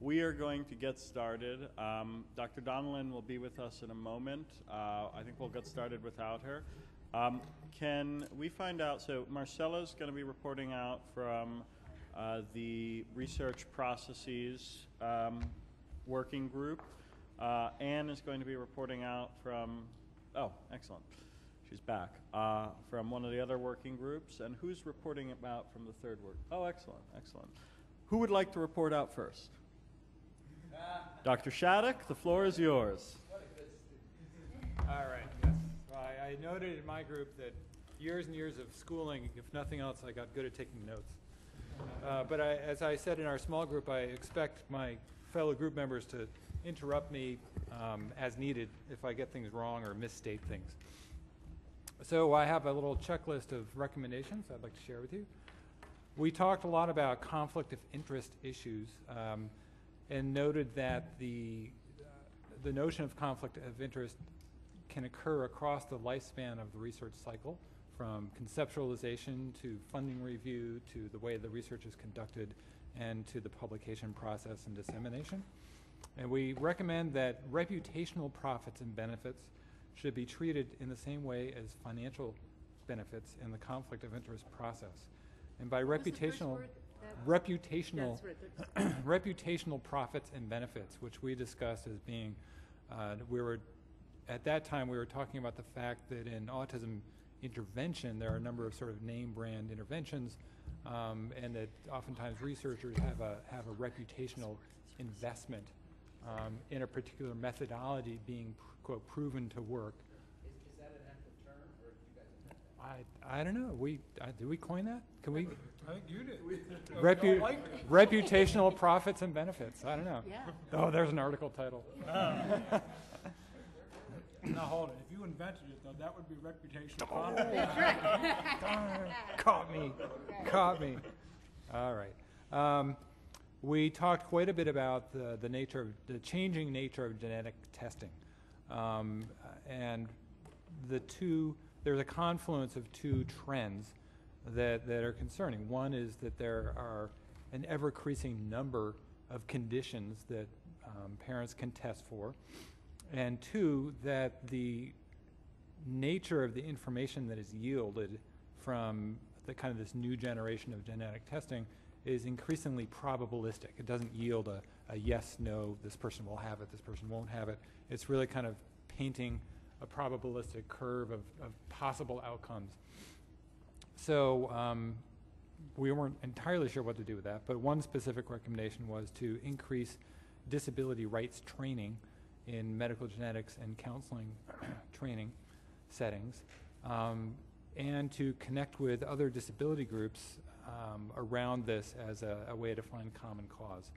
We are going to get started. Dr. Donnellan will be with us in a moment. I think we'll get started without her. Can we find out, so Marcella's going to be reporting out from the research processes working group. Anne is going to be reporting out from, oh, excellent. She's back, from one of the other working groups. And who's reporting about from the third work? Oh, excellent, excellent. Who would like to report out first? Dr. Shattuck, the floor is yours. All right, yes. I noted in my group that years and years of schooling, if nothing else, I got good at taking notes. But as I said in our small group, I expect my fellow group members to interrupt me as needed if I get things wrong or misstate things. So I have a little checklist of recommendations I'd like to share with you. We talked a lot about conflict of interest issues and noted that the notion of conflict of interest can occur across the lifespan of the research cycle, from conceptualization to funding review to the way the research is conducted and to the publication process and dissemination. And we recommend that reputational profits and benefits should be treated in the same way as financial benefits in the conflict of interest process. And by reputational profits and benefits, which we discussed as being, at that time we were talking about the fact that in autism intervention there are a number of sort of name brand interventions, and that oftentimes researchers have a reputational investment in a particular methodology being, quote, proven to work. Is that an active term, or do you guys invent that? I don't know. Did we coin that? Can we? I think you did. Reputational profits and benefits. I don't know. Yeah. Oh, there's an article title. Now hold it. If you invented it, though, that would be reputational. Oh. That's right. Caught me. Caught me. All right. We talked quite a bit about the changing nature of genetic testing, and there's a confluence of two trends that are concerning. One is that there are an ever-increasing number of conditions that parents can test for, and two, that the nature of the information that is yielded from the kind of this new generation of genetic testing is increasingly probabilistic. It doesn't yield a yes, no, this person will have it, this person won't have it. It's really kind of painting a probabilistic curve of possible outcomes. So we weren't entirely sure what to do with that, but one specific recommendation was to increase disability rights training in medical genetics and counseling training settings, and to connect with other disability groups around this as a way to find common cause.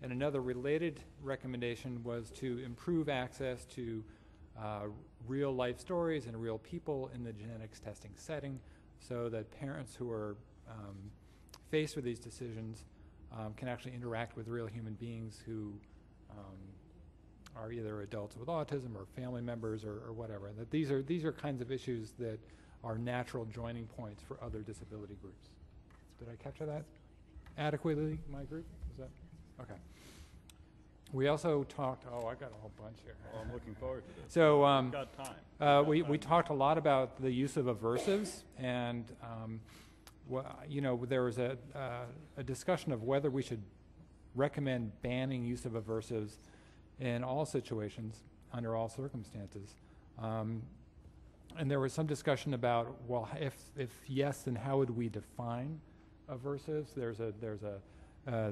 And another related recommendation was to improve access to real life stories and real people in the genetics testing setting, so that parents who are faced with these decisions can actually interact with real human beings who are either adults with autism or family members or whatever. That these are kinds of issues that are natural joining points for other disability groups. Did I capture that adequately, my group? Is that okay? We also talked, I got a whole bunch here. Well, I'm looking forward to this. So We've got time. We talked a lot about the use of aversives, and there was a discussion of whether we should recommend banning use of aversives in all situations, under all circumstances. And there was some discussion about, well, if yes, then how would we define aversives? There's a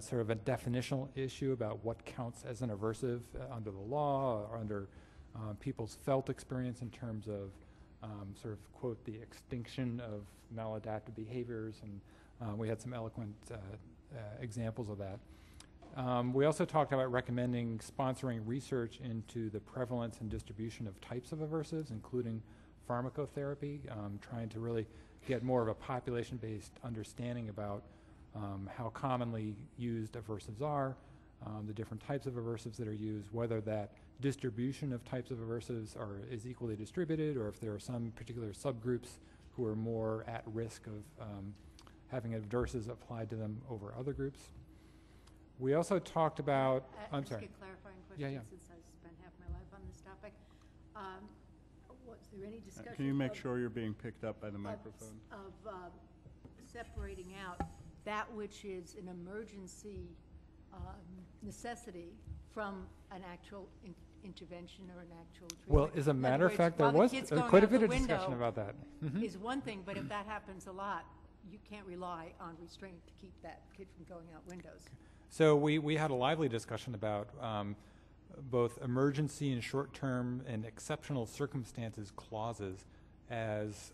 sort of a definitional issue about what counts as an aversive under the law or under people's felt experience in terms of sort of, quote, the extinction of maladaptive behaviors, and we had some eloquent examples of that. We also talked about recommending sponsoring research into the prevalence and distribution of types of aversives, including pharmacotherapy, trying to really get more of a population-based understanding about how commonly used aversives are, the different types of aversives that are used, whether that distribution of types of aversives is equally distributed, or if there are some particular subgroups who are more at risk of having aversives applied to them over other groups. We also talked about, I'm Just sorry. a clarifying Yeah, question, yeah. since I've spent half my life on this topic. Was there any discussion? Can you make of- sure you're being picked up by the of- microphone? Of separating out that which is an emergency necessity from an actual intervention or an actual treatment? Well, as a In other matter of words, fact, there while the was kid's going quite a out the bit of discussion window about that. Mhm. is one thing, but if that happens a lot, you can't rely on restraint to keep that kid from going out windows. So we had a lively discussion about both emergency and short-term and exceptional circumstances clauses as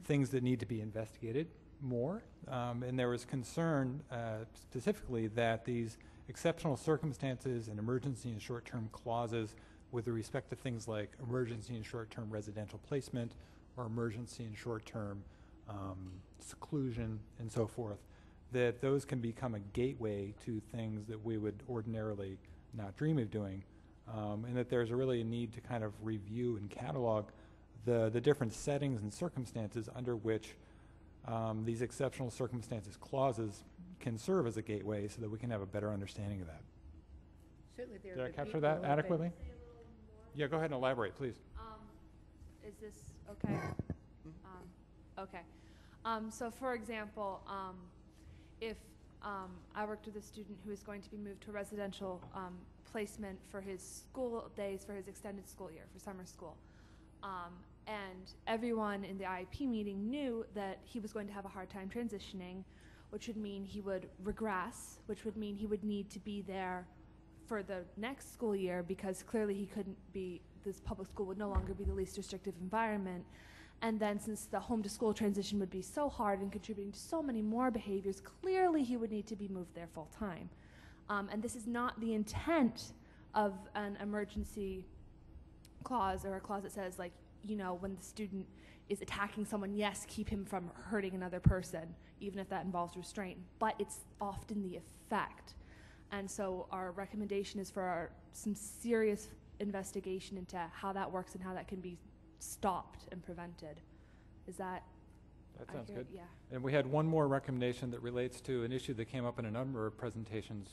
things that need to be investigated more. And there was concern specifically that these exceptional circumstances and emergency and short-term clauses with respect to things like emergency and short-term residential placement or emergency and short-term seclusion and so forth, that those can become a gateway to things that we would ordinarily not dream of doing, and that there's really a need to kind of review and catalog the different settings and circumstances under which these exceptional circumstances clauses can serve as a gateway so that we can have a better understanding of that. Certainly there Did I are capture people that who have been- adequately? Yeah, go ahead and elaborate, please. Is this okay? Okay. So for example, if I worked with a student who is going to be moved to a residential placement for his school days, for his extended school year, for summer school, and everyone in the IEP meeting knew that he was going to have a hard time transitioning, which would mean he would regress, which would mean he would need to be there for the next school year because clearly he couldn't be, this public school would no longer be the least restrictive environment. And then since the home to school transition would be so hard and contributing to so many more behaviors, clearly he would need to be moved there full time. And this is not the intent of an emergency clause or a clause that says, like, you know, when the student is attacking someone, yes, keep him from hurting another person, even if that involves restraint, but it's often the effect. And so our recommendation is for some serious investigation into how that works and how that can be stopped and prevented. Is that That sounds good. Yeah. And we had one more recommendation that relates to an issue that came up in a number of presentations.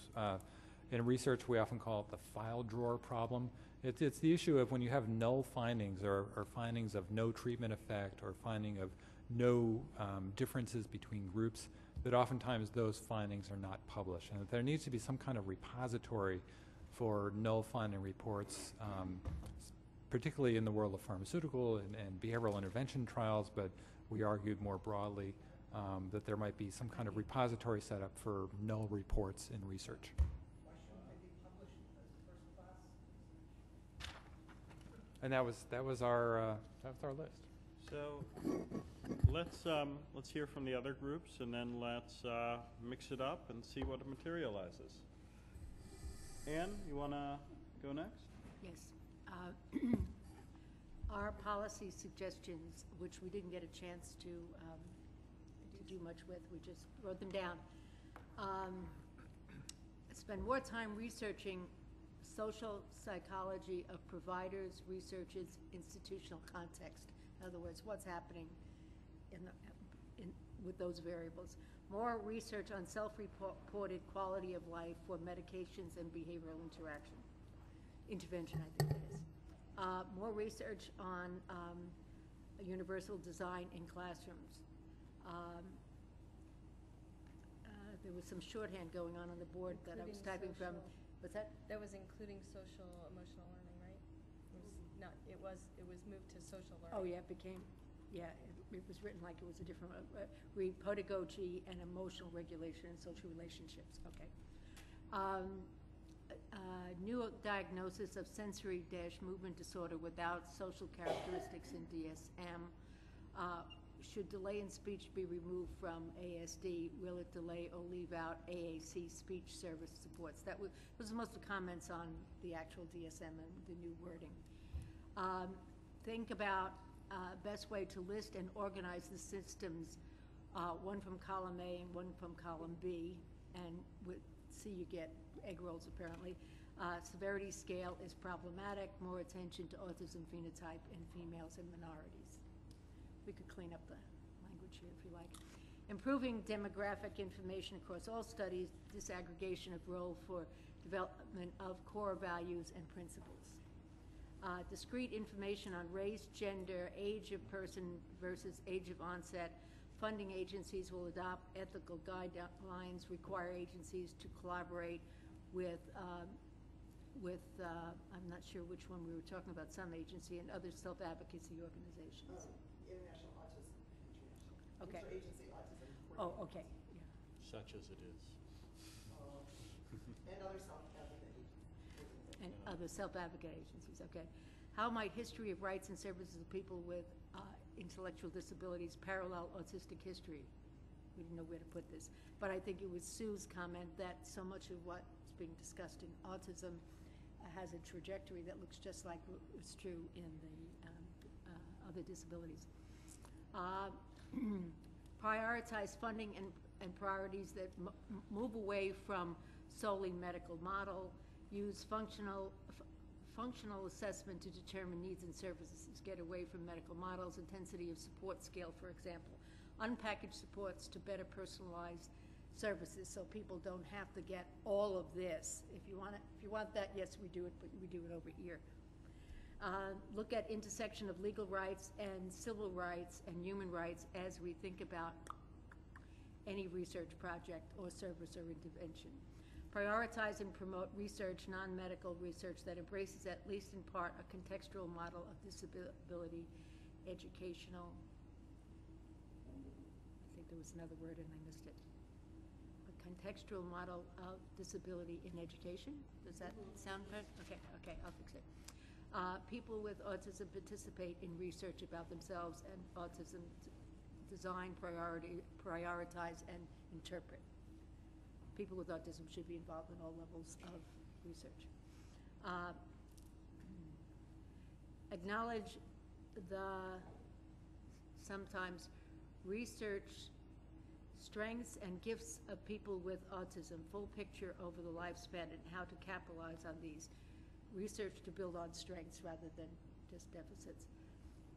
In research, we often call it the file drawer problem. It's the issue of when you have null findings or findings of no treatment effect or finding of no differences between groups, that oftentimes those findings are not published. And that there needs to be some kind of repository for null finding reports, particularly in the world of pharmaceutical and behavioral intervention trials, but we argued more broadly that there might be some kind of repository set up for null reports in research. Why shouldn't they be published as a first class? And that was our list. So let's hear from the other groups, and then let's mix it up and see what materializes. Anne, you want to go next? Yes. Our policy suggestions, which we didn't get a chance to do much with, we just wrote them down. Spend more time researching social psychology of providers, researchers, institutional context. In other words, what's happening with those variables. More research on self-reported quality of life for medications and behavioral intervention, I think it is. More research on universal design in classrooms. There was some shorthand going on the board that I was typing from. What's that? That was including social emotional learning, right? It was moved to social learning. Oh, yeah, it became, yeah, it was written like it was a different, read pedagogy and emotional regulation and social relationships, okay. New diagnosis of sensory-movement disorder without social characteristics in DSM. Should delay in speech be removed from ASD? Will it delay or leave out AAC speech service supports? That was most of the comments on the actual DSM and the new wording. Think about best way to list and organize the systems, one from column A and one from column B, and with C you get egg rolls apparently. Severity scale is problematic, more attention to autism phenotype in females and minorities. We could clean up the language here if you like. Improving demographic information across all studies, disaggregation of role for development of core values and principles. Discrete information on race, gender, age of person versus age of onset. Funding agencies will adopt ethical guidelines, require agencies to collaborate with, I'm not sure which one we were talking about, some agency and other self-advocacy organizations. International Autism International. Okay. Interagency Autism. Oh, okay, yeah. Such as it is. And other self-advocate agencies. And other self-advocate agencies, okay. How might history of rights and services of people with intellectual disabilities parallel autistic history? We didn't know where to put this. But I think it was Sue's comment that so much of what's being discussed in autism has a trajectory that looks just like what's true in the other disabilities. Prioritize funding and priorities that move away from solely medical model, use functional assessment to determine needs and services, get away from medical models, intensity of support scale, for example. Unpackaged supports to better personalize services so people don't have to get all of this. If you want that, yes, we do it, but we do it over here. Look at intersection of legal rights and civil rights and human rights as we think about any research project or service or intervention. Prioritize and promote research, non-medical research that embraces at least in part a contextual model of disability educational. I think there was another word and I missed it. A contextual model of disability in education. Does that sound good? Okay, I'll fix it. People with autism participate in research about themselves and autism design, prioritize, and interpret. People with autism should be involved in all levels of research. Acknowledge the sometimes research strengths and gifts of people with autism, full picture over the lifespan and how to capitalize on these. Research to build on strengths rather than just deficits.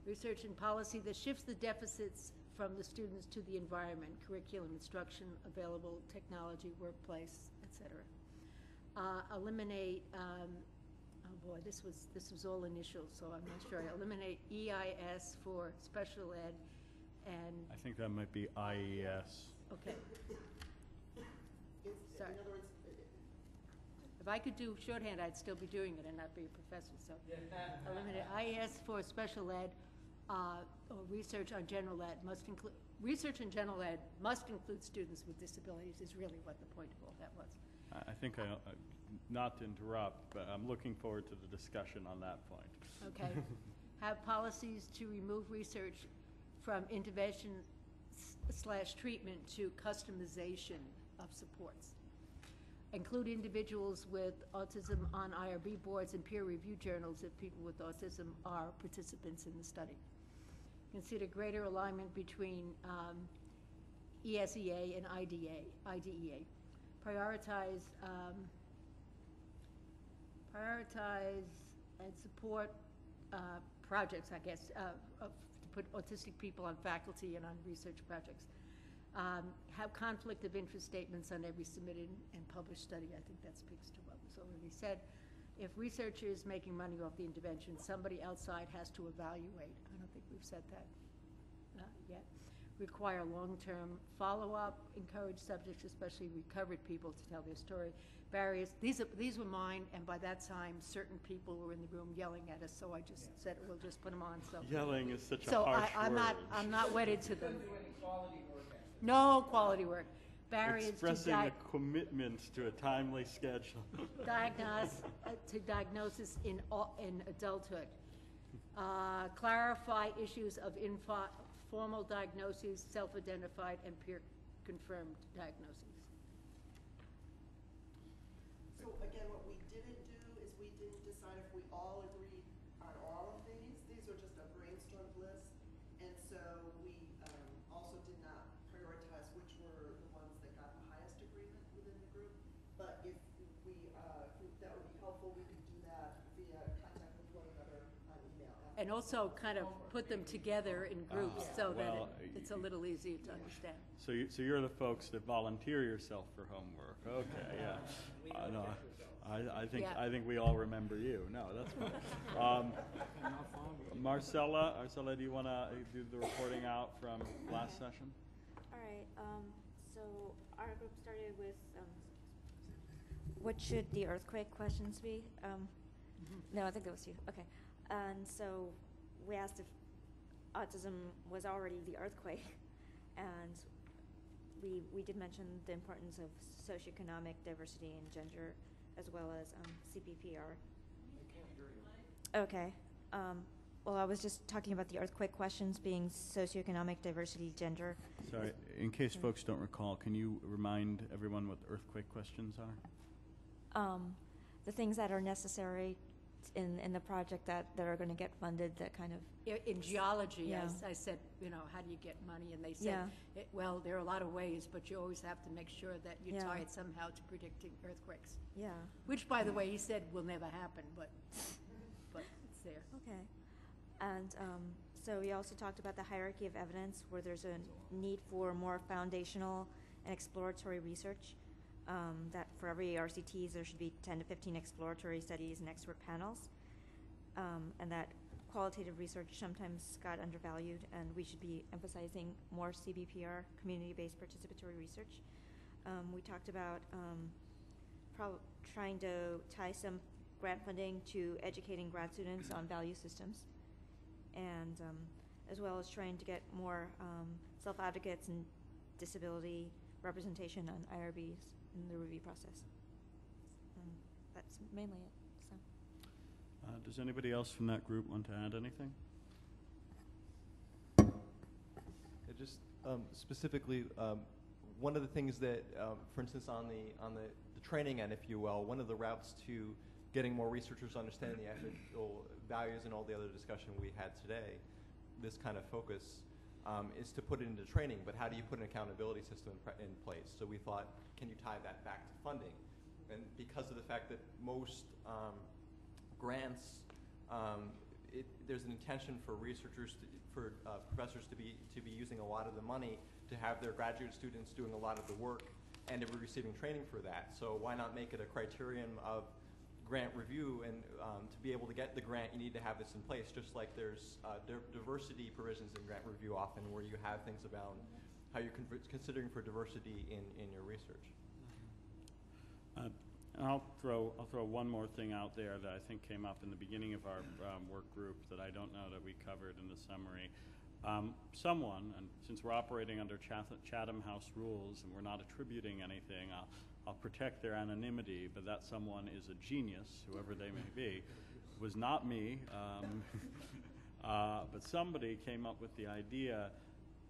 Research and policy that shifts the deficits from the students to the environment, curriculum, instruction, available technology, workplace, etc. Eliminate, oh boy, this was all initial, so I'm not sure. Eliminate EIS for special ed and. I think that might be IES. Okay. Sorry. In other words, If I could do shorthand, I'd still be doing it and not be a professor, so. Eliminate IES for special ed or research on general ed must include, research in general ed must include students with disabilities is really what the point of all that was. I think, not to interrupt, but I'm looking forward to the discussion on that point. Okay. Have policies to remove research from intervention / treatment to customization of supports. Include individuals with autism on IRB boards and peer review journals if people with autism are participants in the study. Consider greater alignment between ESEA and IDEA. Prioritize and support projects, I guess, to put autistic people on faculty and on research projects. Have conflict of interest statements on every submitted and published study. I think that speaks to what was already said. If researcher is making money off the intervention, somebody outside has to evaluate. I don't think we've said that yet. Require long-term follow-up. Encourage subjects, especially recovered people, to tell their story. Barriers. These were mine, and by that time, certain people were in the room yelling at us. So I just said we'll just put them on. So Yelling is such a so harsh word. I'm not wedded to them. No quality work. Barriers Expressing a commitment to a timely schedule. Diagnosis in adulthood. Clarify issues of informal diagnoses, self-identified, and peer-confirmed diagnoses. so again, what we didn't do is we didn't decide if we all agreed on all of these. These are just a brainstormed list. And so we also did not prioritize which were the ones that got the highest agreement within the group. But if that would be helpful, we could do that via contact with one another on email. and also kind of put them together in groups so that well, it's a little easier to understand. So you're the folks that volunteer yourself for homework. Okay, yeah. No, I think we all remember you. No, that's fine. Marcella, do you want to do the reporting out from last session? All right. So our group started with what should the earthquake questions be? No, I think that was you. Okay. And so we asked if autism was already the earthquake, and we did mention the importance of socioeconomic diversity and gender, as well as CPPR. I can't hear you. Okay. Well, I was just talking about the earthquake questions being socioeconomic diversity, gender. Sorry, in case folks don't recall, can you remind everyone what the earthquake questions are? The things that are necessary in the project that are going to get funded, that kind of. In geology, Yeah. I said, how do you get money? And they said, well, there are a lot of ways, but you always have to make sure that you tie it somehow to predicting earthquakes. Yeah. Which, by the way, he said will never happen, but it's there. Okay. And so we also talked about the hierarchy of evidence, where there's a need for more foundational and exploratory research. That for every RCTs there should be 10 to 15 exploratory studies and expert panels, and that qualitative research sometimes got undervalued, and we should be emphasizing more CBPR, community-based participatory research. We talked about trying to tie some grant funding to educating grad students on value systems, and as well as trying to get more self-advocates and disability representation on IRBs in the review process. That's mainly it. So. Does anybody else from that group want to add anything? Just specifically, one of the things that, for instance, on the training end, if you will, one of the routes to getting more researchers understanding the ethical values and all the other discussion we had today, this kind of focus, is to put it into training. But how do you put an accountability system in place? So we thought, can you tie that back to funding? And because of the fact that most grants, there's an intention for researchers, for professors to be using a lot of the money to have their graduate students doing a lot of the work and to be receiving training for that. So why not make it a criterion of grant review, and to be able to get the grant, you need to have this in place, just like there's diversity provisions in grant review often, where you have things about how you're considering for diversity in your research. And I'll throw one more thing out there that I think came up in the beginning of our work group that I don't know that we covered in the summary. Someone, and since we're operating under Chatham House rules and we're not attributing anything, I'll protect their anonymity, but that someone is a genius, whoever they may be. It was not me, but somebody came up with the idea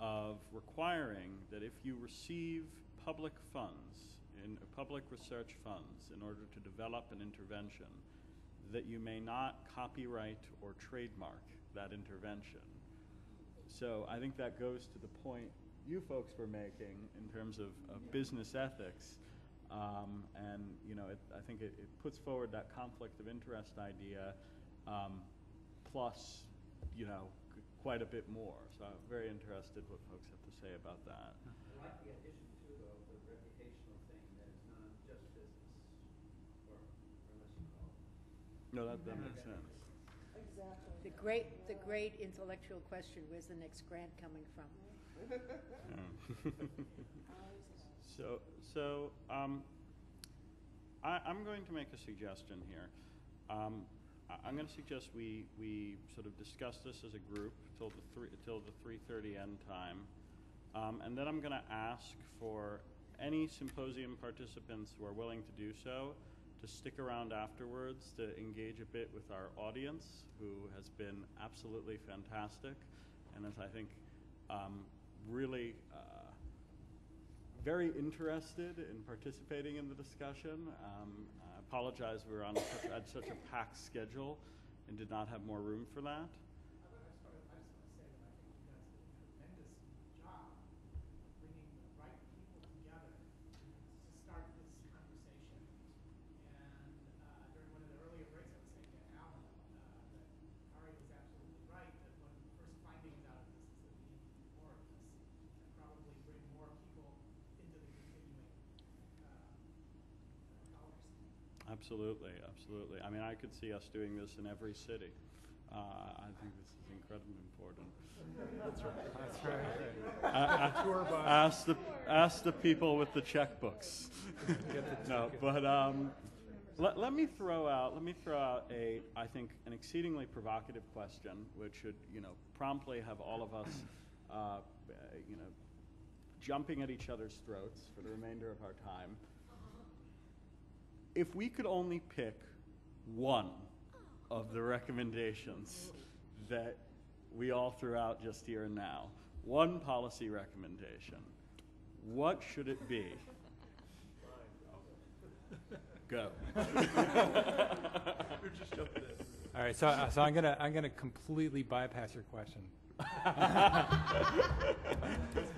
of requiring that if you receive public funds, public research funds, in order to develop an intervention, that you may not copyright or trademark that intervention. So I think that goes to the point you folks were making in terms of business ethics. And I think it puts forward that conflict of interest idea, plus, quite a bit more. So I'm very interested what folks have to say about that. I like the addition too of the reputational thing, that it's not just business, or unless you call it. No, that makes sense. Exactly. The great intellectual question: where's the next grant coming from? So I'm going to make a suggestion here. I'm going to suggest we sort of discuss this as a group till the 3:30 end time, and then I'm going to ask for any symposium participants who are willing to do so to stick around afterwards to engage a bit with our audience, who has been absolutely fantastic, and as I think really very interested in participating in the discussion. I apologize, we were on such a packed schedule and did not have more room for that. I just want to say that I think you guys did a tremendous job bringing the right people together to start this conversation. And during one of the earlier breaks, I was saying to Alan that Ari was absolutely Absolutely, absolutely. I mean, I could see us doing this in every city. I think this is incredibly important. That's right. Tour bus. Ask the people with the checkbooks. No, but let me throw out a, I think, an exceedingly provocative question, which should, promptly have all of us, jumping at each other's throats for the remainder of our time. If we could only pick one of the recommendations that we all threw out just here and now, one policy recommendation, what should it be? Go. All right, so I'm gonna completely bypass your question.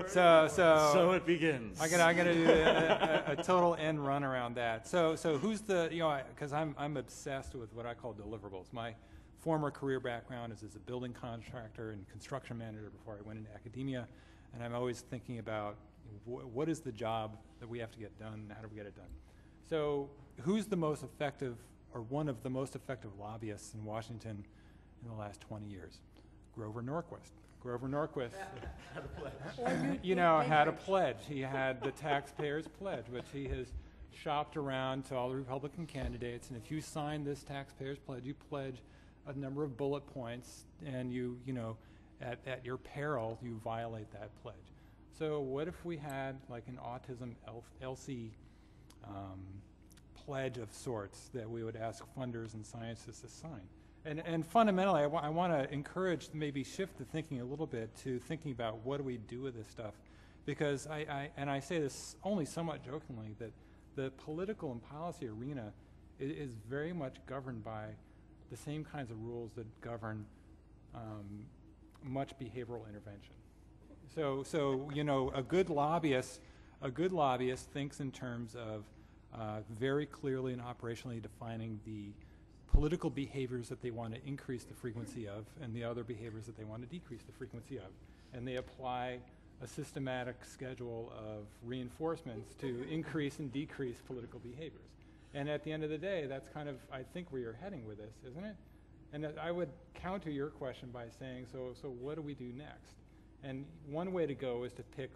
So it begins. I'm gonna do a total end run around that. So who's the, because I'm obsessed with what I call deliverables. My former career background is as a building contractor and construction manager before I went into academia, and I'm always thinking about what is the job that we have to get done, and how do we get it done. So who's the most effective, or one of the most effective lobbyists in Washington in the last 20 years? Grover Norquist. Grover Norquist, had a pledge. He had the taxpayers' pledge, which he has shopped around to all the Republican candidates. And if you sign this taxpayers' pledge, you pledge a number of bullet points, and at your peril, you violate that pledge. So what if we had like an autism LC pledge of sorts that we would ask funders and scientists to sign? And fundamentally, I want to encourage, maybe shift the thinking a little bit to thinking about what do we do with this stuff, because I say this only somewhat jokingly, that the political and policy arena is very much governed by the same kinds of rules that govern much behavioral intervention. So a good lobbyist thinks in terms of very clearly and operationally defining the political behaviors that they want to increase the frequency of, and the other behaviors that they want to decrease the frequency of. And they apply a systematic schedule of reinforcements to increase and decrease political behaviors. And at the end of the day, that's kind of, I think, where you're heading with this, isn't it? And I would counter your question by saying, so what do we do next? And one way to go is to pick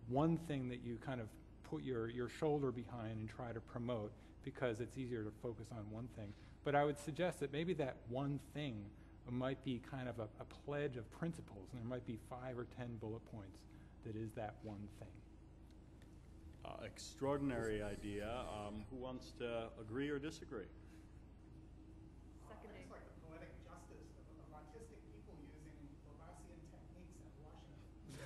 one thing that you kind of put your shoulder behind and try to promote, because it's easier to focus on one thing. But I would suggest that maybe that one thing might be kind of a pledge of principles, and there might be 5 or 10 bullet points that is that one thing. Extraordinary idea. Who wants to agree or disagree? It's like the poetic justice of autistic people using Laplacian techniques at Washington.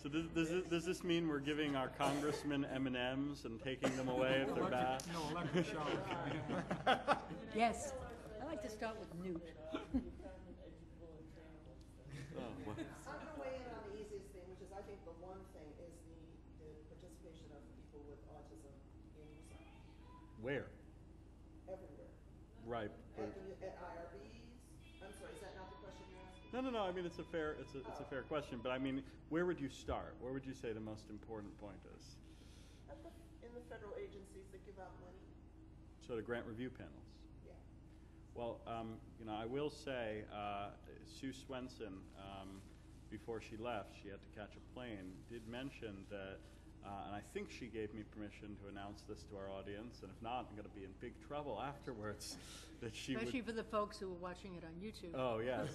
So does this mean we're giving our congressmen M&Ms and taking them away if they're bad? No, electric shock. Yes. I like to start with Newt. Oh, well. I'm going to weigh in on the easiest thing, which is I think the one thing is the participation of people with autism in USAN. Where? Everywhere. Right. At IRBs. I'm sorry, is that not the question you're asking? No. I mean, it's a fair question. But I mean, where would you start? Where would you say the most important point is? In the federal agencies that give out money. So the grant review panels. Yeah. Well, I will say, Sue Swenson, before she left, she had to catch a plane, did mention that, and I think she gave me permission to announce this to our audience, and if not, I'm going to be in big trouble afterwards, that she Especially would, for the folks who are watching it on YouTube. oh yes,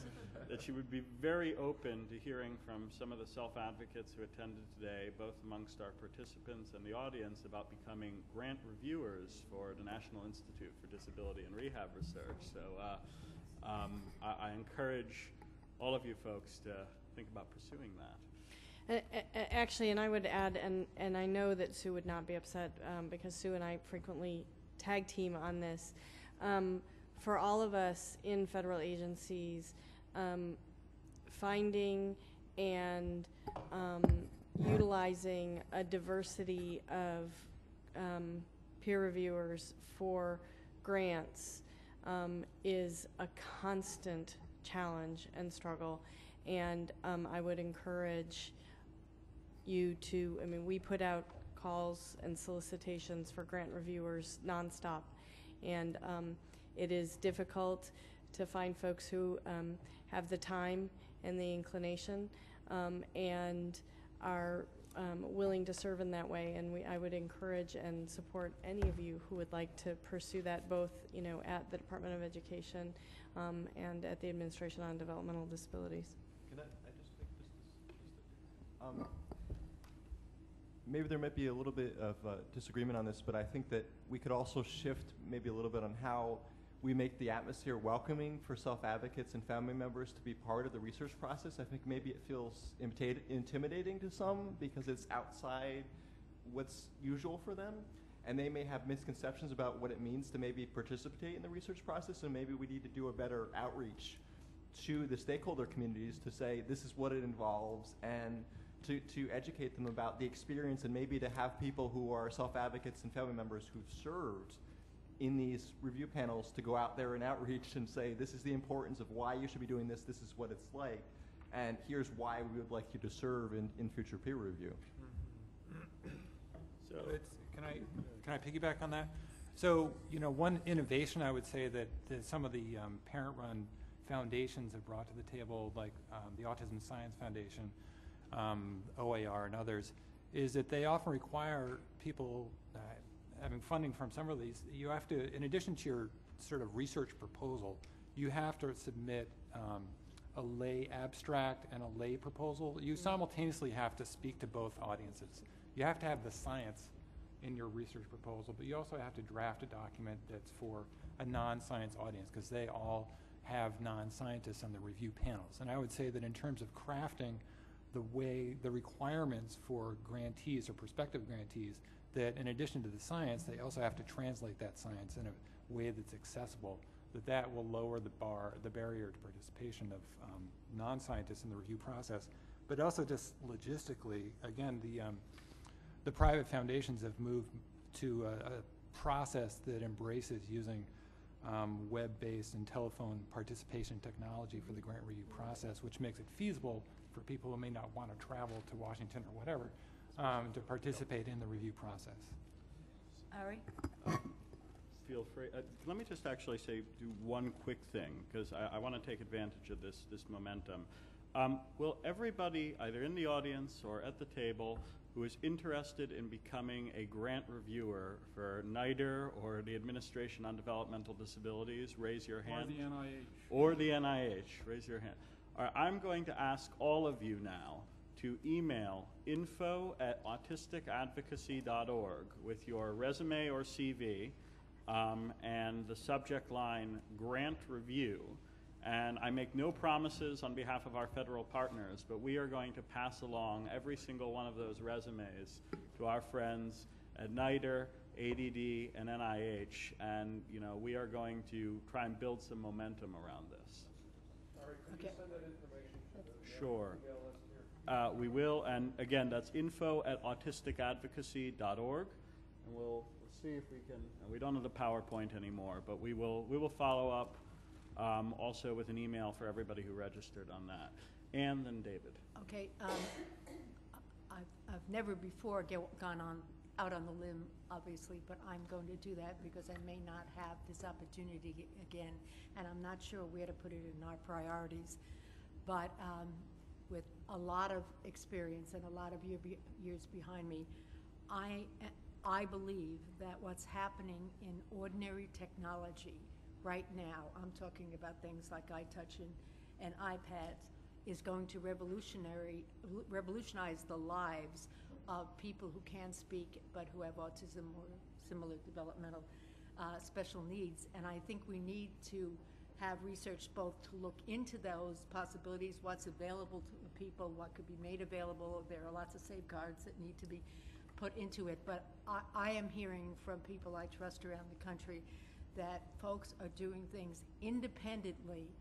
that she would be very open to hearing from some of the self-advocates who attended today, both amongst our participants and the audience, about becoming grant reviewers for the National Institute for Disability and Rehab Research. So I encourage all of you folks to think about pursuing that. Actually, and I would add, and I know that Sue would not be upset because Sue and I frequently tag team on this. For all of us in federal agencies, finding and utilizing a diversity of peer reviewers for grants is a constant challenge and struggle. And I would encourage you to, we put out calls and solicitations for grant reviewers nonstop. And it is difficult to find folks who have the time and the inclination and are willing to serve in that way. And I would encourage and support any of you who would like to pursue that, both at the Department of Education and at the Administration on Developmental Disabilities. Can I just make this maybe there might be a little bit of disagreement on this, but I think that we could also shift maybe a little bit on how we make the atmosphere welcoming for self-advocates and family members to be part of the research process. I think maybe it feels intimidating to some because it's outside what's usual for them, and they may have misconceptions about what it means to maybe participate in the research process, and maybe we need to do a better outreach to the stakeholder communities to say this is what it involves, and to educate them about the experience, and maybe to have people who are self-advocates and family members who've served in these review panels to go out there and outreach and say this is the importance of why you should be doing this, this is what it's like, and here's why we would like you to serve in future peer review. So Can I piggyback on that? So, one innovation I would say that some of the parent-run foundations have brought to the table, like the Autism Science Foundation, OAR, and others, is that they often require people having funding from some of these. You have to, in addition to your sort of research proposal, you have to submit a lay abstract and a lay proposal. You simultaneously have to speak to both audiences. You have to have the science in your research proposal, but you also have to draft a document that's for a non-science audience, because they all have non-scientists on the review panels. And I would say that in terms of crafting the requirements for grantees or prospective grantees, that in addition to the science, they also have to translate that science in a way that's accessible, that will lower the barrier to participation of non-scientists in the review process. But also just logistically, again, the private foundations have moved to a process that embraces using web-based and telephone participation technology for the grant review process, which makes it feasible for people who may not want to travel to Washington or whatever to participate in the review process. Ari? Feel free. Let me just actually do one quick thing, because I want to take advantage of this momentum. Will everybody, either in the audience or at the table, who is interested in becoming a grant reviewer for NIDR or the Administration on Developmental Disabilities, raise your hand? Or the NIH, raise your hand. All right, I'm going to ask all of you now to email info@autisticadvocacy.org with your resume or CV and the subject line grant review. And I make no promises on behalf of our federal partners, but we are going to pass along every single one of those resumes to our friends at NIDR, ADD, and NIH, and we are going to try and build some momentum around this. Sorry, could you send that information to the Sure. email list here? We will, and again, that's info@autisticadvocacy.org, and we'll see if we can. We don't have the PowerPoint anymore, but we will follow up. Also with an email for everybody who registered on that. And then David. Okay, I've never before gone out on the limb, obviously, but I'm going to do that because I may not have this opportunity again, and I'm not sure where to put it in our priorities. But with a lot of experience and a lot of years behind me, I believe that what's happening in ordinary technology right now, I'm talking about things like iTouch and iPads, is going to revolutionize the lives of people who can't speak but who have autism or similar developmental special needs. And I think we need to have research both to look into those possibilities, what's available to people, what could be made available. There are lots of safeguards that need to be put into it. But I am hearing from people I trust around the country that folks are doing things independently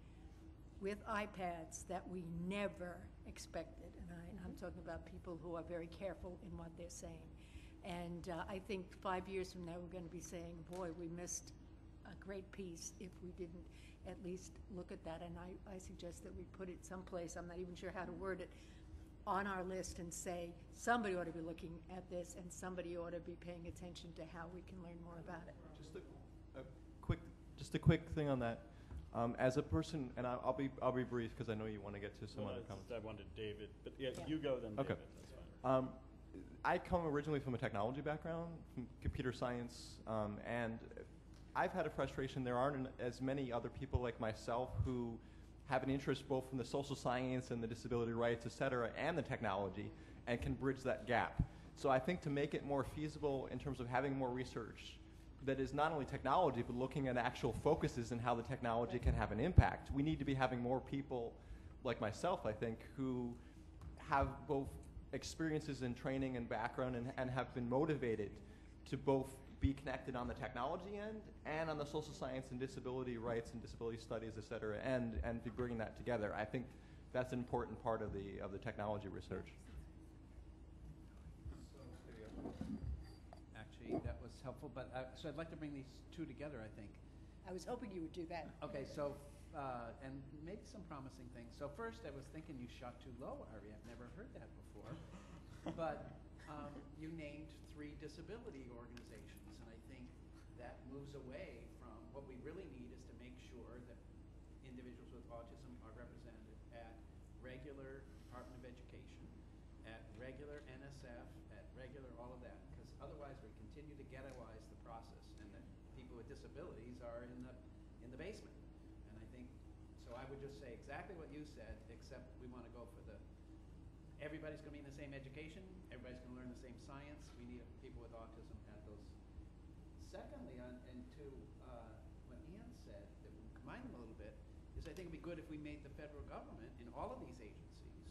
with iPads that we never expected. And I'm talking about people who are very careful in what they're saying. And I think 5 years from now, we're going to be saying, boy, we missed a great piece if we didn't at least look at that. And I suggest that we put it someplace, I'm not even sure how to word it, on our list and say, somebody ought to be looking at this and somebody ought to be paying attention to how we can learn more about it. Just a quick thing on that. As a person, and I'll be brief because I know you want to get to some other comments. I wanted David, but yeah, you go then. Okay. David, that's fine. I come originally from a technology background, from computer science, and I've had a frustration. There aren't as many other people like myself who have an interest both in the social science and the disability rights, et cetera, and the technology, and can bridge that gap. So I think to make it more feasible in terms of having more research that is not only technology, but looking at actual focuses and how the technology can have an impact, we need to be having more people like myself, I think, who have both experiences in training and background and have been motivated to both be connected on the technology end and on the social science and disability rights and disability studies, et cetera, and be bringing that together. I think that's an important part of the technology research. Actually, that was helpful, but so I'd like to bring these two together, I think. I was hoping you would do that. Okay, so, and maybe some promising things. So first, I was thinking you shot too low, Ari. I've never heard that before. But you named 3 disability organizations, and I think that moves away from what we really need is to make sure that individuals with autism are represented at regular Department of Education, at regular NSF, at regular all of that, because otherwise we continue to ghettoize the process, and that people with disabilities are in the basement. And I think, so I would just say exactly what you said, except we want to go for the, everybody's going to be in the same education, everybody's going to learn the same science, we need people with autism at those. Secondly, and to what Ian said, that we combine them a little bit, is I think it would be good if we made the federal government in all of these agencies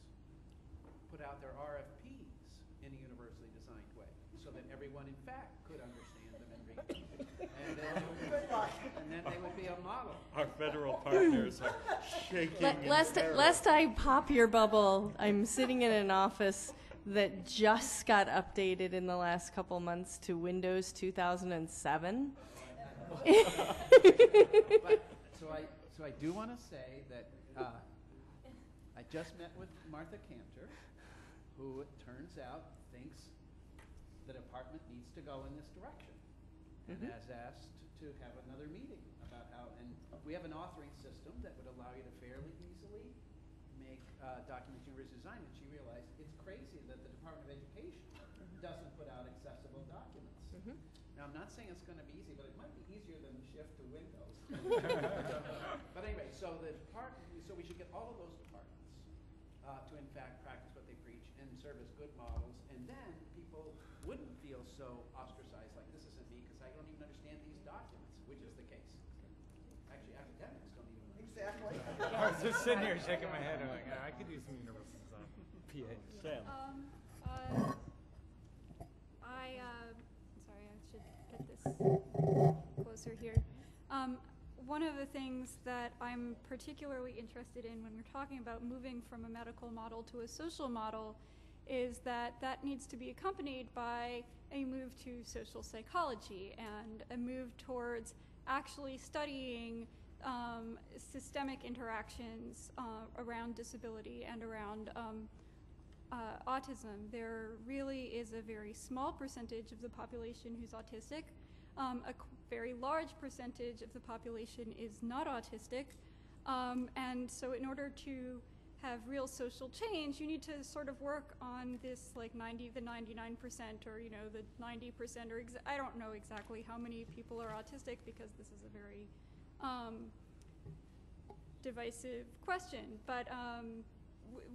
put out their RFPs in a universally designed way, so that everyone in fact could understand them and read them. And then they would be a model. Our federal partners are shaking. Lest I pop your bubble, I'm sitting in an office that just got updated in the last couple months to Windows 2007. So I do want to say that I just met with Martha Cantor, who it turns out thinks the department needs to go in this direction, and has asked to have another meeting about how, and we have an authoring system that would allow you to fairly easily make documents universally designed, and she realized it's crazy that the Department of Education doesn't put out accessible documents. Now, I'm not saying it's going to be easy, but it might be easier than the shift to Windows. But anyway, so we should get all of those departments to in fact practice what they preach and serve as good models, and then people wouldn't feel so ostracized, like this isn't me because I don't even understand these documents, which is the case. Actually, academics don't even understand. Exactly. I was just sitting here shaking my head. I'm like, I could use some universal design. PA. Sam. Sorry, I should get this closer here. One of the things that I'm particularly interested in when we're talking about moving from a medical model to a social model is that needs to be accompanied by a move to social psychology and a move towards actually studying systemic interactions around disability and around autism. There really is a very small percentage of the population who's autistic. A very large percentage of the population is not autistic. And so in order to have real social change, you need to sort of work on this like the 99% or, you know, the 90% or I don't know exactly how many people are autistic because this is a very divisive question. But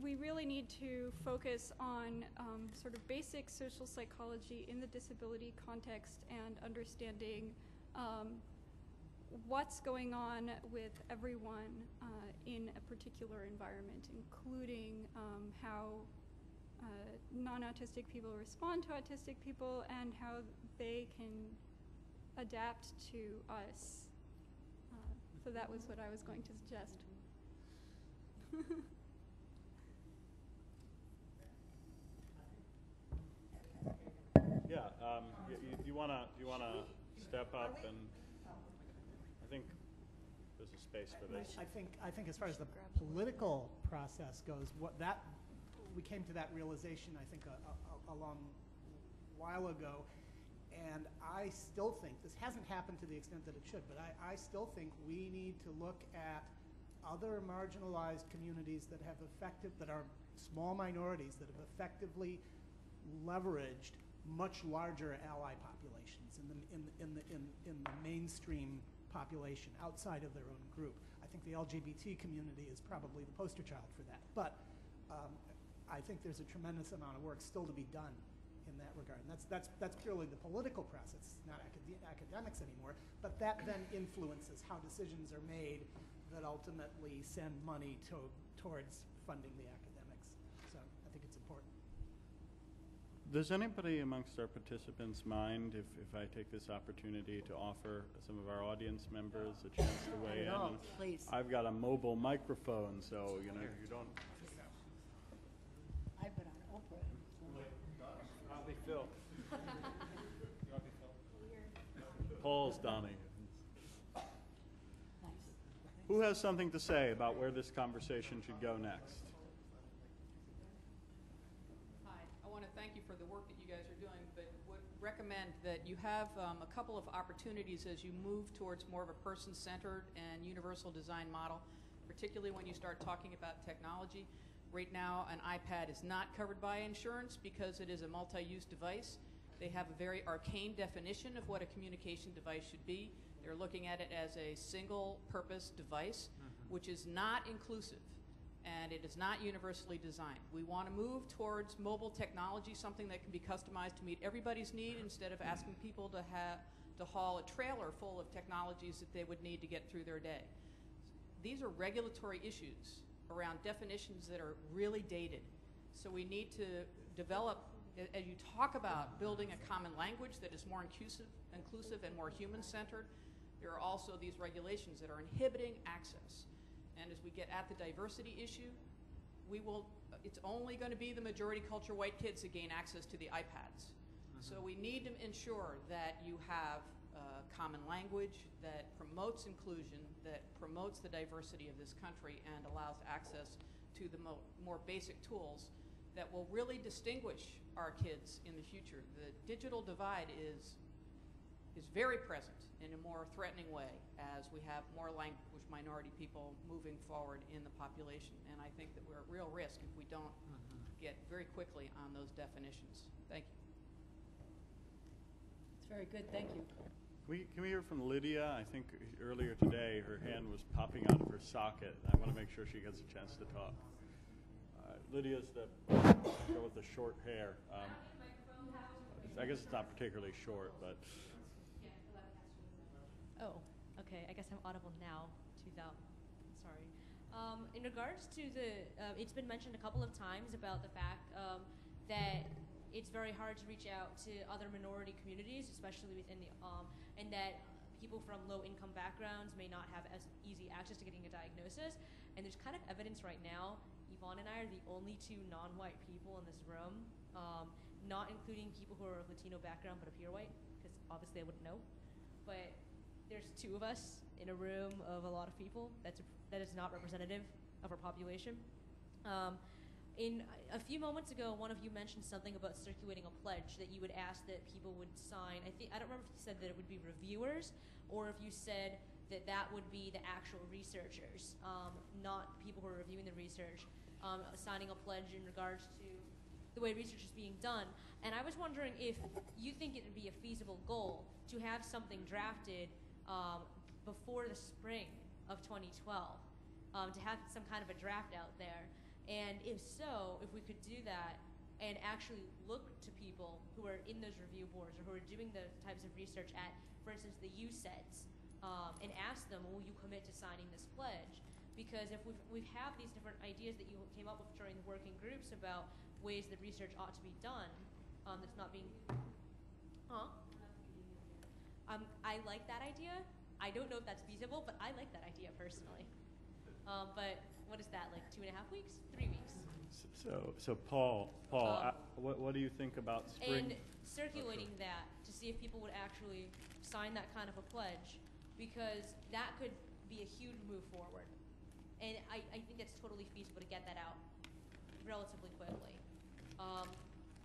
we really need to focus on sort of basic social psychology in the disability context and understanding what's going on with everyone in a particular environment, including how non-autistic people respond to autistic people and how they can adapt to us. So that was what I was going to suggest. Yeah, you wanna step up, and I think there's a space for this. I think as far as the political process goes, we came to that realization, I think, a long while ago. And I still think, this hasn't happened to the extent that it should, but I still think we need to look at other marginalized communities that have that are small minorities that have effectively leveraged much larger ally populations in the mainstream population outside of their own group. I think the LGBT community is probably the poster child for that. But I think there's a tremendous amount of work still to be done in that regard. And that's purely the political process, not academics anymore. But that then influences how decisions are made that ultimately send money towards funding the academics. So I think it's important. Does anybody amongst our participants mind if I take this opportunity to offer some of our audience members a chance to weigh in? No, please. I've got a mobile microphone, so you don't. I've been on Oprah. I'll be Phil. Paul's Donnie. Nice. Who has something to say about where this conversation should go next? Hi, I want to thank you for the work that you guys are doing, but would recommend that you have a couple of opportunities as you move towards more of a person-centered and universal design model, particularly when you start talking about technology. Right now, an iPad is not covered by insurance because it is a multi-use device. They have a very arcane definition of what a communication device should be. They're looking at it as a single-purpose device, which is not inclusive, and it is not universally designed. We want to move towards mobile technology, something that can be customized to meet everybody's need instead of asking people to haul a trailer full of technologies that they would need to get through their day. These are regulatory issues around definitions that are really dated. So we need to develop, as you talk about building a common language that is more inclusive and more human-centered, there are also these regulations that are inhibiting access. And as we get at the diversity issue, it's only going to be the majority culture white kids that gain access to the iPads. So we need to ensure that you have common language that promotes inclusion, that promotes the diversity of this country, and allows access to the more basic tools that will really distinguish our kids in the future. The digital divide is very present in a more threatening way as we have more language minority people moving forward in the population. And I think that we're at real risk if we don't get very quickly on those definitions. Thank you. It's very good, thank you. Can we hear from Lydia? I think earlier today her hand was popping out of her socket. I want to make sure she gets a chance to talk. Lydia's the girl with the short hair. I guess it's not particularly short, but. Oh, okay. I guess I'm audible now. Sorry. In regards to it's been mentioned a couple of times about the fact that it's very hard to reach out to other minority communities, especially within the, and that people from low-income backgrounds may not have as easy access to getting a diagnosis. And there's kind of evidence right now. Yvonne and I are the only two non-white people in this room, not including people who are of Latino background but appear white, because obviously I wouldn't know. But there's two of us in a room of a lot of people. That is not representative of our population. In a few moments ago, one of you mentioned something about circulating a pledge that you would ask that people would sign. I don't remember if you said that it would be reviewers, or if you said that that would be the actual researchers, not people who are reviewing the research, signing a pledge in regards to the way research is being done. And I was wondering if you think it would be a feasible goal to have something drafted before the spring of 2012, to have some kind of a draft out there. And if so, if we could do that and actually look to people who are in those review boards or who are doing the types of research at, for instance, the USEDS, and ask them, will you commit to signing this pledge? Because if we have these different ideas that you came up with during the working groups about ways that research ought to be done, that's not being, I like that idea. I don't know if that's feasible, but I like that idea personally. But what is that, like 2.5 weeks, 3 weeks? So Paul, what do you think about spring? And circulating that to see if people would actually sign that kind of a pledge, because that could be a huge move forward. And I think it's totally feasible to get that out relatively quickly.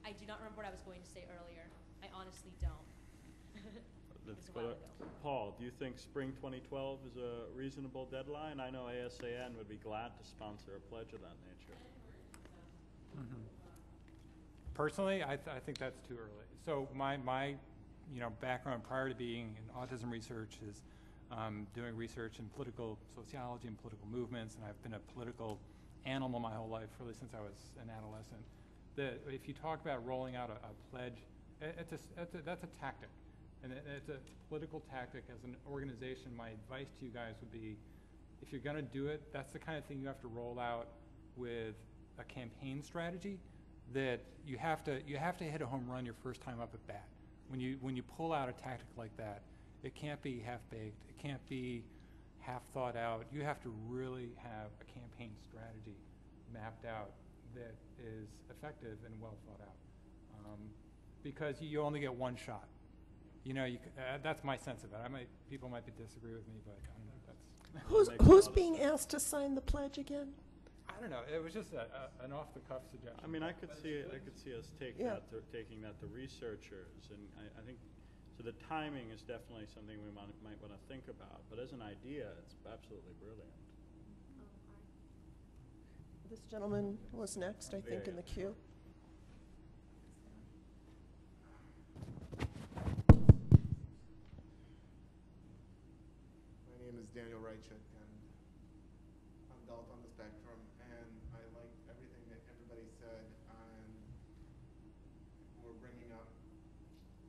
I do not remember what I was going to say earlier. I honestly don't. Let's It was a go while to ago. Paul. Do you think spring 2012 is a reasonable deadline? I know ASAN would be glad to sponsor a pledge of that nature. Personally, I think that's too early. So my background prior to being in autism research is doing research in political sociology and political movements, and I've been a political animal my whole life, really since I was an adolescent. If you talk about rolling out a pledge, that's a tactic, and it's a political tactic. As an organization, my advice to you guys would be, if you're going to do it, that's the kind of thing you have to roll out with a campaign strategy. That you have to hit a home run your first time up at bat. When you pull out a tactic like that, it can't be half-baked. It can't be half thought out. You have to really have a campaign strategy mapped out that is effective and well thought out. Because you only get one shot. That's my sense of it. People might disagree with me, but I don't know. Who's being asked to sign the pledge again? I don't know. It was just an off-the-cuff suggestion. I mean, I could see us taking that to researchers, and I think so. The timing is definitely something we might want to think about. But as an idea, it's absolutely brilliant. This gentleman was next, I think, in the queue. My name is Daniel Reichek, and I'm adult on the spectrum, and I like everything that everybody said, and we're bringing up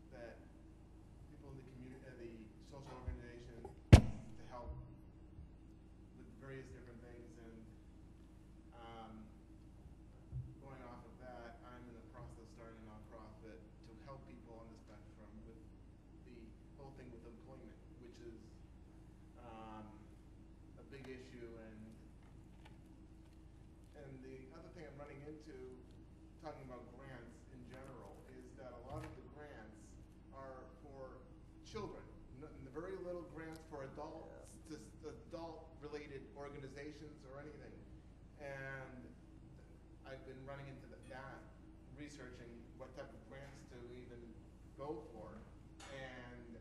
that people in the community, the social organization, to help with various different things, and going off of that, I'm in the process of starting a nonprofit to help people on the spectrum with the whole thing with employment, which is a big issue, and the other thing I'm running into, talking about grants in general, is that a lot of the grants are for children, very little grants for adults, just adult-related organizations or anything, and I've been running into that, researching what type of grants to even go for, and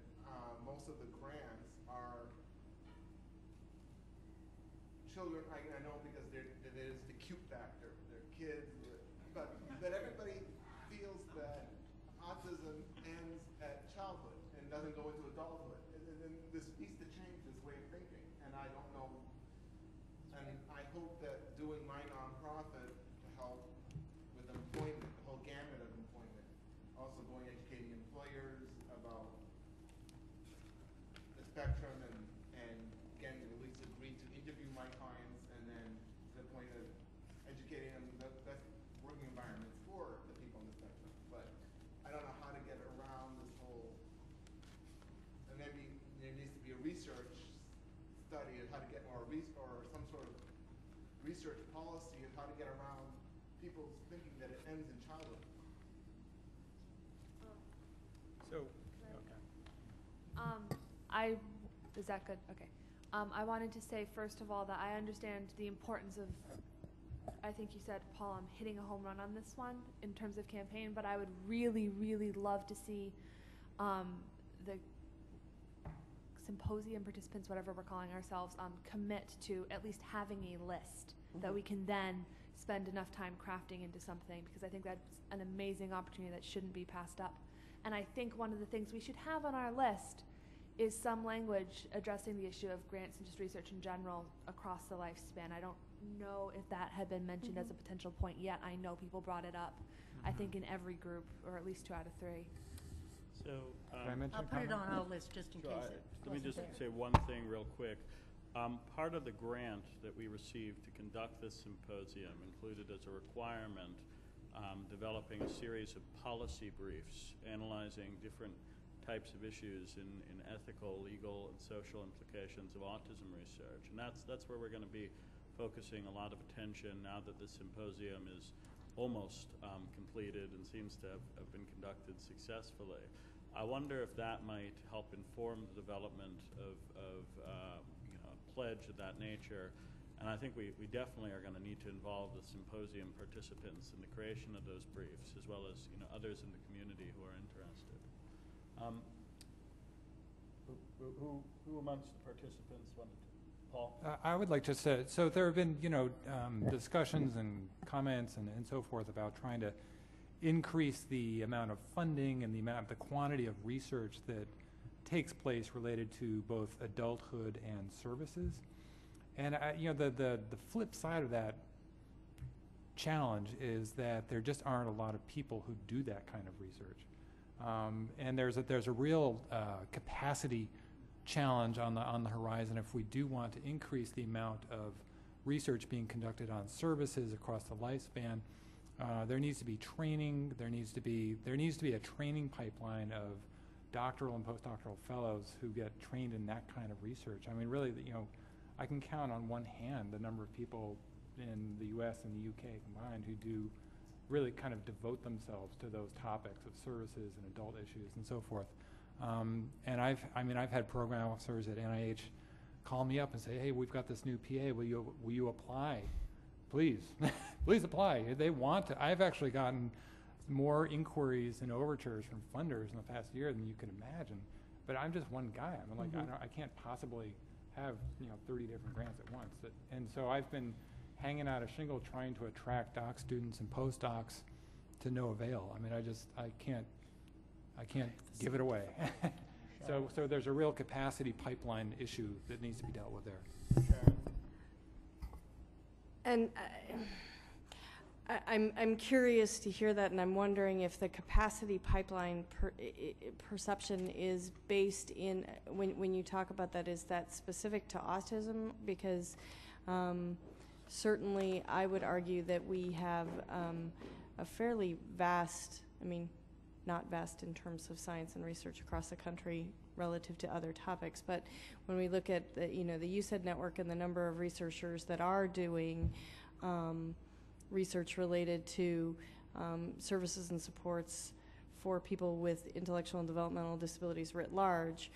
most of the grants are children. I know because there's the cute factor. They're kids, but everybody feels that autism ends at childhood and doesn't go into adulthood. And this needs to change this way of thinking. And I don't know. And I hope that doing my nonprofit to help with employment, the whole gamut of employment, also going educating employers about the spectrum and getting at least agree to interview my clients, and then to the point of educating them the best working environments for the people on the spectrum. But I don't know how to get around this whole, and maybe there needs to be a research study of how to get more or some sort of research policy of how to get around people's thinking that it ends in childhood. So, Is that good? Okay. I wanted to say, first of all, that I understand the importance of, I think you said, Paul, I'm hitting a home run on this one in terms of campaign, but I would really, really love to see the Symposium participants, whatever we're calling ourselves, commit to at least having a list that we can then spend enough time crafting into something, because I think that's an amazing opportunity that shouldn't be passed up. And I think one of the things we should have on our list is some language addressing the issue of grants and just research in general across the lifespan. I don't know if that had been mentioned as a potential point yet. I know people brought it up, I think, in every group, or at least 2 out of 3. So I'll put it on our list just in case it let me wasn't just there. say one thing real quick. Part of the grant that we received to conduct this symposium included as a requirement developing a series of policy briefs analyzing different types of issues in ethical, legal, and social implications of autism research. And that's where we're going to be focusing a lot of attention now that the symposium is almost completed and seems to have been conducted successfully. I wonder if that might help inform the development of a pledge of that nature. And I think we definitely are going to need to involve the symposium participants in the creation of those briefs, as well as others in the community who are interested. Who amongst the participants wanted to? Paul? I would like to say, so there have been, discussions and comments and so forth about trying to increase the amount of funding and the quantity of research that takes place related to both adulthood and services. And the flip side of that challenge is that there just aren't a lot of people who do that kind of research. And there's a real capacity challenge on the horizon if we do want to increase the amount of research being conducted on services across the lifespan. There needs to be training. There needs to be a training pipeline of doctoral and postdoctoral fellows who get trained in that kind of research. I mean, really, I can count on one hand the number of people in the U.S. and the UK combined who do really kind of devote themselves to those topics of services and adult issues and so forth. And I've had program officers at NIH call me up and say, "Hey, we've got this new PA. Will you apply? Please, please apply." They want to. I've actually gotten more inquiries and overtures from funders in the past year than you can imagine. But I'm just one guy. I'm like, I can't possibly have 30 different grants at once. And so I've been hanging out a shingle trying to attract doc students and postdocs to no avail. I mean, I can't give it away. So there's a real capacity pipeline issue that needs to be dealt with there. And I'm curious to hear that, and I'm wondering if the capacity pipeline perception is based in, when you talk about that, is that specific to autism? Because certainly I would argue that we have a fairly vast, not vast in terms of science and research across the country relative to other topics, but when we look at the USAID network and the number of researchers that are doing research related to services and supports for people with intellectual and developmental disabilities writ large,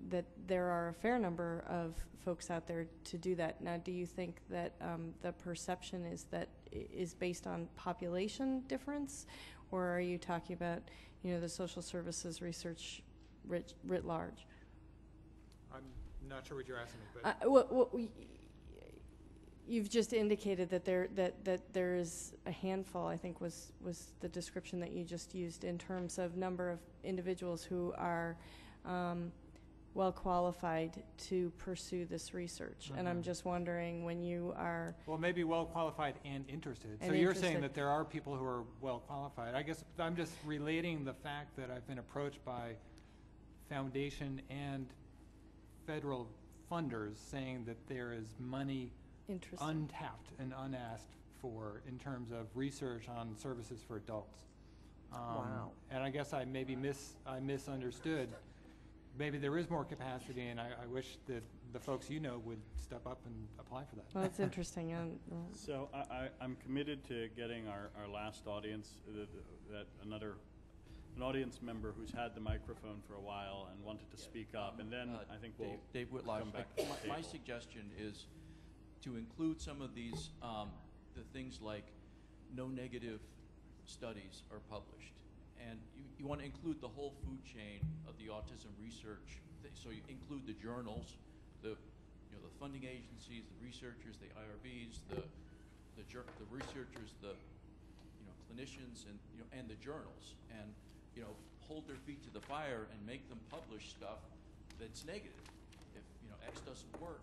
that there are a fair number of folks out there to do that. Now, do you think that the perception is based on population difference, or are you talking about the social services research writ large? I'm not sure what you're asking me, but you've just indicated that there is a handful, I think was the description that you just used, in terms of number of individuals who are well qualified to pursue this research. And I'm just wondering, when you are... Well, maybe well qualified and interested. So you're saying that there are people who are well qualified. I guess I'm just relating the fact that I've been approached by foundation and federal funders saying that there is money untapped and unasked for in terms of research on services for adults. Wow. And I guess I misunderstood. Maybe there is more capacity, and I wish that the folks would step up and apply for that. Well, that's interesting. So I'm committed to getting our last audience, an audience member who's had the microphone for a while and wanted to speak up, and then I think we'll Dave Whitlock. come back to the My table. suggestion is to include some of these, the things like no negative studies are published. And you want to include the whole food chain of the autism research. So you include the journals, the funding agencies, the researchers, the IRBs, the researchers, the clinicians, and the journals, and hold their feet to the fire and make them publish stuff that's negative. If X doesn't work,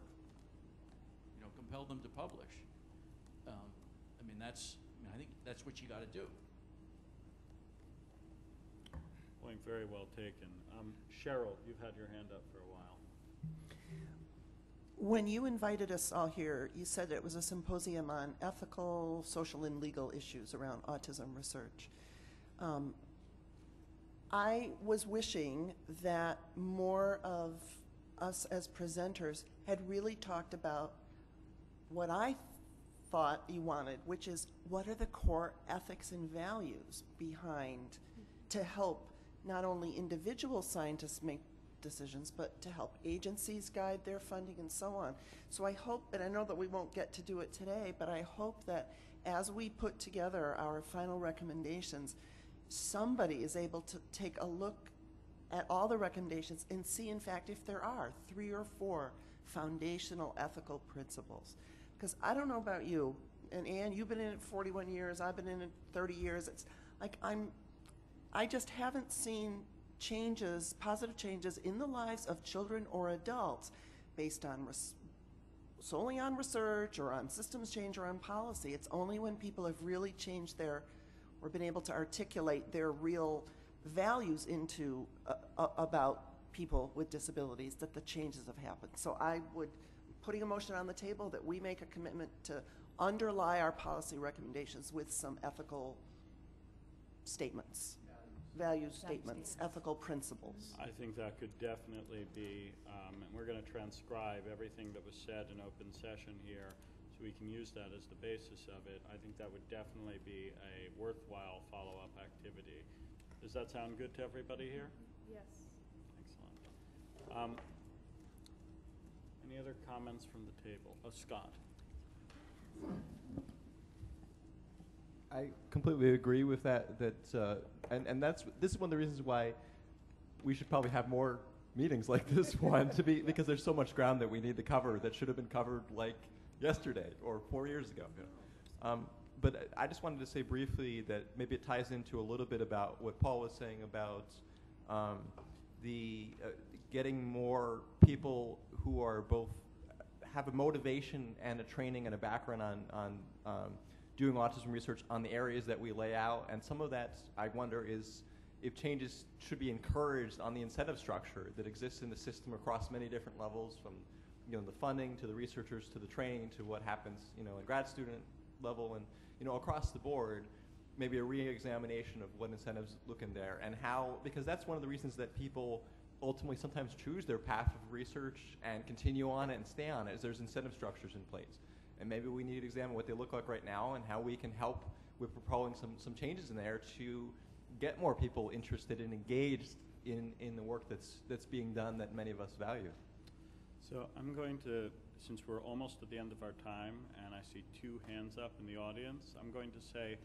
compel them to publish. I think that's what you got to do. Point very well taken. Cheryl, you've had your hand up for a while. When you invited us all here, you said it was a symposium on ethical, social, and legal issues around autism research. I was wishing that more of us as presenters had really talked about what I thought you wanted, which is what are the core ethics and values behind to help not only individual scientists make decisions, but to help agencies guide their funding and so on. So I hope, and I know that we won't get to do it today, but I hope that as we put together our final recommendations, somebody is able to take a look at all the recommendations and see, in fact, if there are 3 or 4 foundational ethical principles. Because I don't know about you, and Anne, you've been in it 41 years, I've been in it 30 years. It's like I just haven't seen changes, positive changes in the lives of children or adults based on solely on research or on systems change or on policy. It's only when people have really changed their, or been able to articulate their real values into about people with disabilities that the changes have happened. So I would, putting a motion on the table that we make a commitment to underlie our policy recommendations with some ethical statements, value statements, ethical principles. I think that could definitely be, and we're going to transcribe everything that was said in open session here, so we can use that as the basis of it. I think that would definitely be a worthwhile follow-up activity. Does that sound good to everybody here? Yes. Excellent. Any other comments from the table? Oh, Scott. I completely agree with that. And this is one of the reasons why we should probably have more meetings like this one because there's so much ground that we need to cover that should have been covered like yesterday or 4 years ago. But I just wanted to say briefly that maybe it ties into a little bit about what Paul was saying about the getting more people who are both have a motivation and a training and a background on doing autism research on the areas that we lay out. And some of that, I wonder, is if changes should be encouraged on the incentive structure that exists in the system across many different levels, from the funding to the researchers to the training to what happens in grad student level and across the board, maybe a re-examination of what incentives look in there and how, because that's one of the reasons that people ultimately sometimes choose their path of research and continue on it and stay on it, is there's incentive structures in place. And maybe we need to examine what they look like right now and how we can help with propelling some changes in there to get more people interested and engaged in the work that's being done that many of us value. So I'm going to, since we're almost at the end of our time and I see 2 hands up in the audience, I'm going to say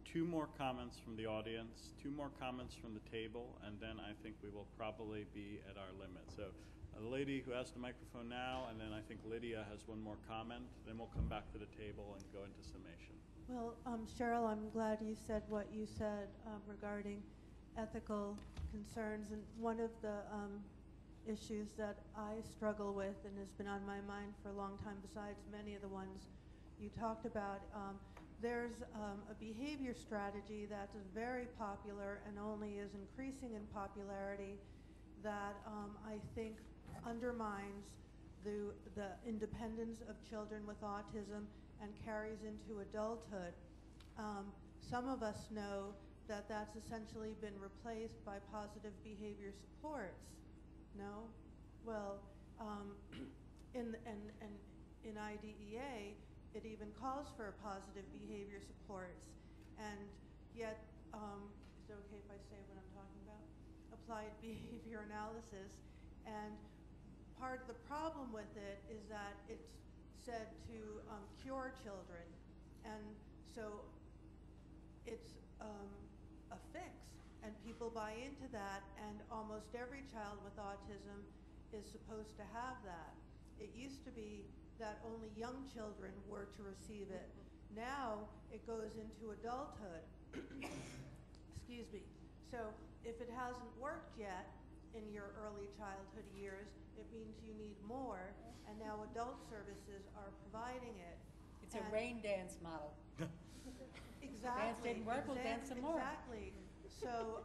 2 more comments from the audience, 2 more comments from the table, and then I think we will probably be at our limit. So a lady who has the microphone now, and then I think Lydia has 1 more comment, then we'll come back to the table and go into summation. Well, Cheryl, I'm glad you said what you said regarding ethical concerns, and one of the issues that I struggle with and has been on my mind for a long time, besides many of the ones you talked about, there's a behavior strategy that's very popular and only is increasing in popularity that I think undermines the independence of children with autism and carries into adulthood. Some of us know that that's essentially been replaced by positive behavior supports. No? Well, in IDEA, it even calls for positive behavior supports, and yet, is it okay if I say what I'm talking about? Applied behavior analysis, and part of the problem with it is that it's said to cure children, and so it's a fix, and people buy into that, and almost every child with autism is supposed to have that. It used to be that only young children were to receive it. Now it goes into adulthood. Excuse me. So if it hasn't worked yet in your early childhood years, it means you need more, and now adult services are providing it. It's a rain dance model. Exactly. Dance didn't work, we'll dance some more. Exactly. So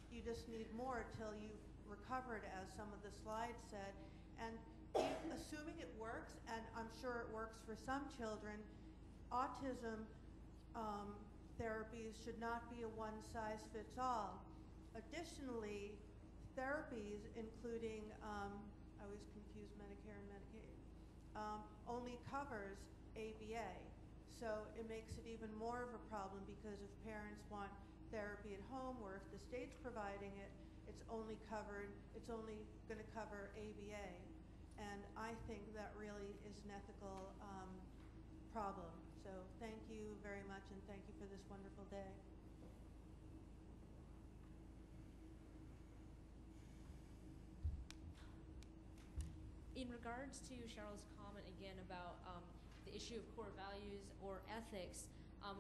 you just need more till you've recovered, as some of the slides said. And assuming it works, and I'm sure it works for some children, autism therapies should not be a one-size-fits-all. Additionally, therapies including, I always confuse Medicare and Medicaid, only covers ABA. So it makes it even more of a problem, because if parents want therapy at home or if the state's providing it, it's it's only going to cover ABA. And I think that really is an ethical problem. So thank you very much, and thank you for this wonderful day. In regards to Cheryl's comment again about the issue of core values or ethics,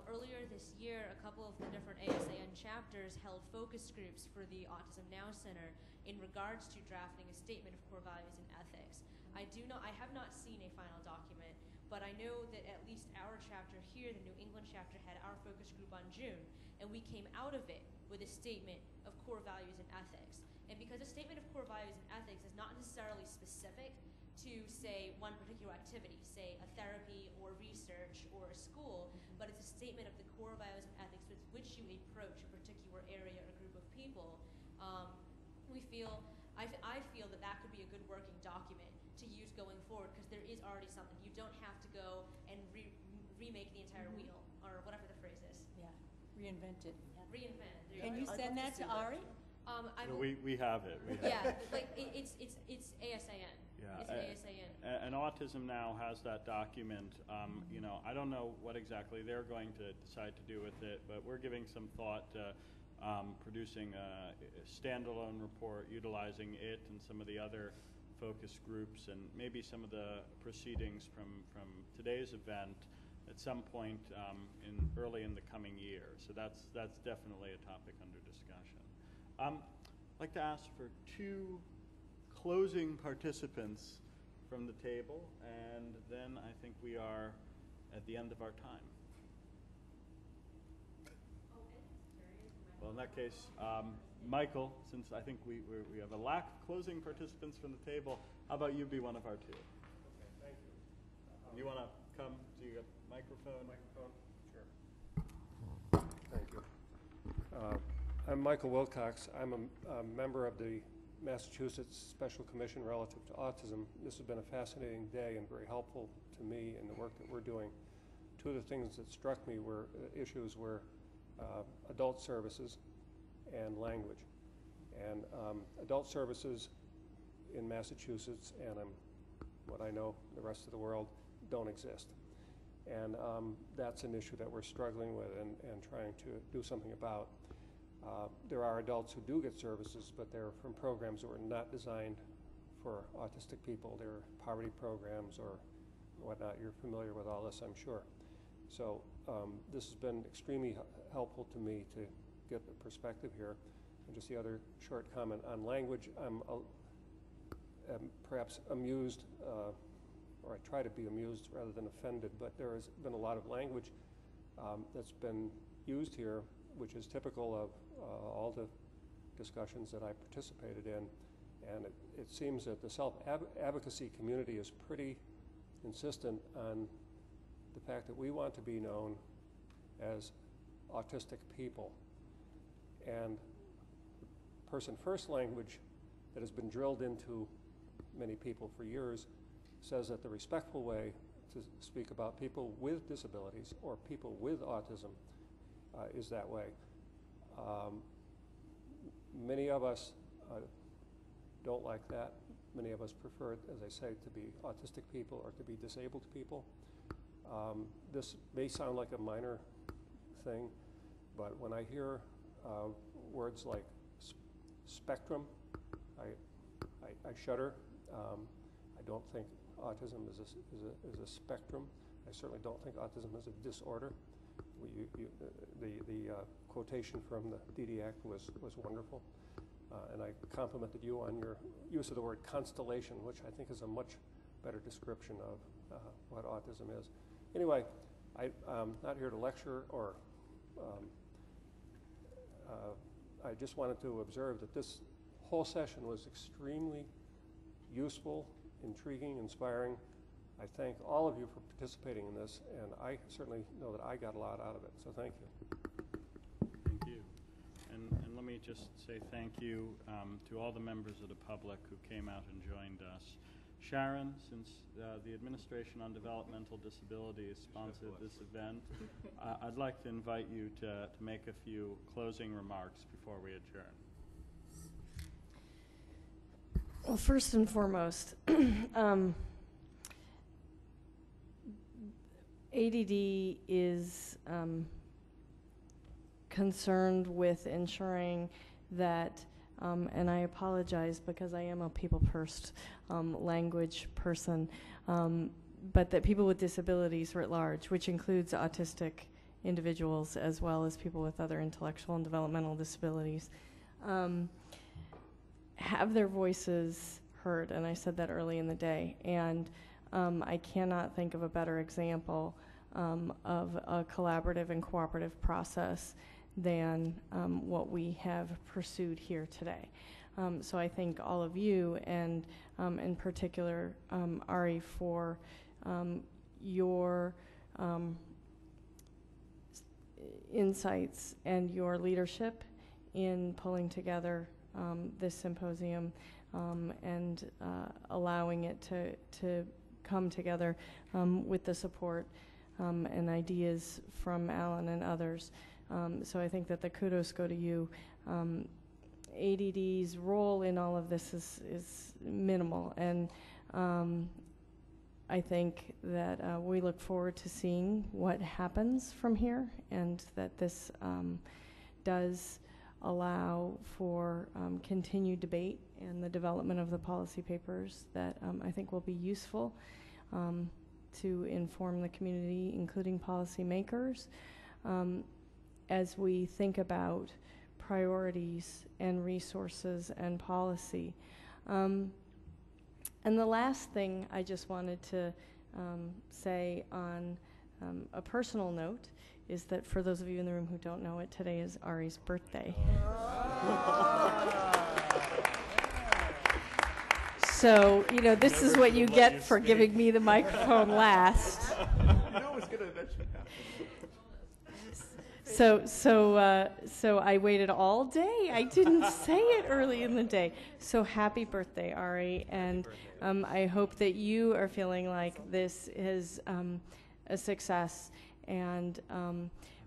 earlier this year, a couple of the different ASAN chapters held focus groups for the Autism Now Center in regards to drafting a statement of core values and ethics. I have not seen a final document, but I know that at least our chapter here, the New England chapter, had our focus group on June, and we came out of it with a statement of core values and ethics. And because a statement of core values and ethics is not necessarily specific to, say, one particular activity, say a therapy or research or a school, but it's a statement of the core values and ethics with which you approach a particular area or group of people, I feel that that could be a good working document to use going forward, because there is already something. You don't have to go and remake the entire wheel, or whatever the phrase is. Yeah, reinvent it. Reinvent. Can you send that to Ari? We have it. Yeah, like it's ASAN. Yeah, it's ASAN. and Autism Now has that document. You know, I don't know what exactly they're going to decide to do with it, but we're giving some thought to producing a standalone report utilizing it and some of the other focus groups and maybe some of the proceedings from today's event at some point early in the coming year. So that's definitely a topic under discussion. I'd like to ask for 2 closing participants from the table, and then I think we are at the end of our time. Well, in that case, Michael, since I think we have a lack of closing participants from the table, how about you be one of our 2? Okay, thank you. You want to come? Do you got a microphone? Sure. Thank you. I'm Michael Wilcox. I'm a member of the Massachusetts Special Commission relative to autism. This has been a fascinating day and very helpful to me in the work that we're doing. 2 of the things that struck me were issues were adult services and language. And adult services in Massachusetts and what I know the rest of the world don't exist. And that's an issue that we're struggling with and trying to do something about. There are adults who do get services, but they're from programs that were not designed for autistic people. They're poverty programs or whatnot. You're familiar with all this, I'm sure. So this has been extremely helpful to me to get the perspective here. And just the other short comment on language, I'm perhaps amused, or I try to be amused rather than offended, but there has been a lot of language that's been used here, which is typical of all the discussions that I participated in. And it seems that the self-advocacy community is pretty insistent on the fact that we want to be known as autistic people. And person-first language that has been drilled into many people for years says that the respectful way to speak about people with disabilities or people with autism is that way. Many of us don't like that. Many of us prefer, as I say, to be autistic people or to be disabled people. This may sound like a minor thing, but when I hear words like spectrum, I shudder. I don't think autism is a spectrum. I certainly don't think autism is a disorder. The quotation from the DD Act was wonderful, and I complimented you on your use of the word constellation, which I think is a much better description of what autism is. Anyway, I'm not here to lecture or I just wanted to observe that this whole session was extremely useful, intriguing, inspiring. I thank all of you for participating in this, and I certainly know that I got a lot out of it, so thank you. Thank you. And let me just say thank you to all the members of the public who came out and joined us. Sharon, since the Administration on Developmental Disabilities sponsored this event, I'd like to invite you to make a few closing remarks before we adjourn. Well, first and foremost, ADD is concerned with ensuring that, and I apologize because I am a people first language person, but that people with disabilities writ large, which includes autistic individuals as well as people with other intellectual and developmental disabilities, have their voices heard. And I said that early in the day. And I cannot think of a better example of a collaborative and cooperative process than what we have pursued here today. So I thank all of you, and in particular, Ari, for your insights and your leadership in pulling together this symposium and allowing it to come together with the support and ideas from Alan and others. So I think that the kudos go to you. ADD's role in all of this is minimal, and I think that we look forward to seeing what happens from here, and that this does allow for continued debate and the development of the policy papers that I think will be useful to inform the community, including policymakers, as we think about priorities and resources and policy. And the last thing I just wanted to say on a personal note is that for those of you in the room who don't know it, today is Ari's birthday. So, you know, this is what you get for giving me the microphone last. You know it's going to eventually happen. So I waited all day. I didn't say it early in the day. So happy birthday, Ari. And I hope that you are feeling like this is a success. And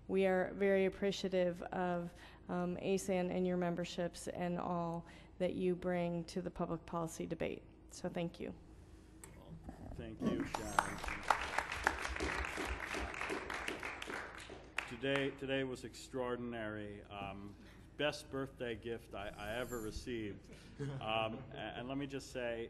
we are very appreciative of ASAN and your memberships and all that you bring to the public policy debate. So thank you. Thank you, Sharon. Today was extraordinary. Best birthday gift I ever received. And let me just say,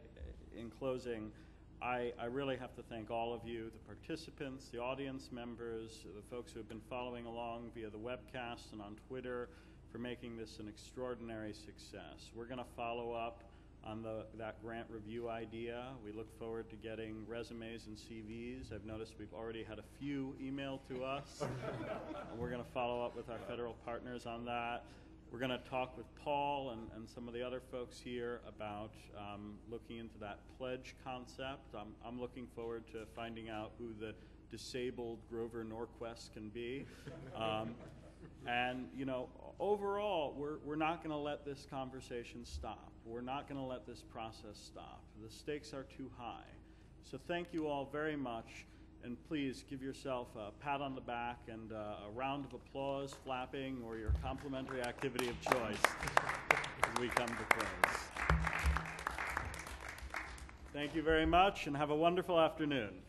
in closing, I really have to thank all of you, the participants, the audience members, the folks who have been following along via the webcast and on Twitter, for making this an extraordinary success. We're going to follow up on that grant review idea. We look forward to getting resumes and CVs. I've noticed we've already had a few emailed to us. And we're going to follow up with our federal partners on that. We're going to talk with Paul and some of the other folks here about looking into that pledge concept. I'm looking forward to finding out who the disabled Grover Norquist can be. And, you know, overall, we're not going to let this conversation stop. We're not going to let this process stop. The stakes are too high. So thank you all very much. And please give yourself a pat on the back and a round of applause, flapping, or your complimentary activity of choice as we come to close. Thank you very much, and have a wonderful afternoon.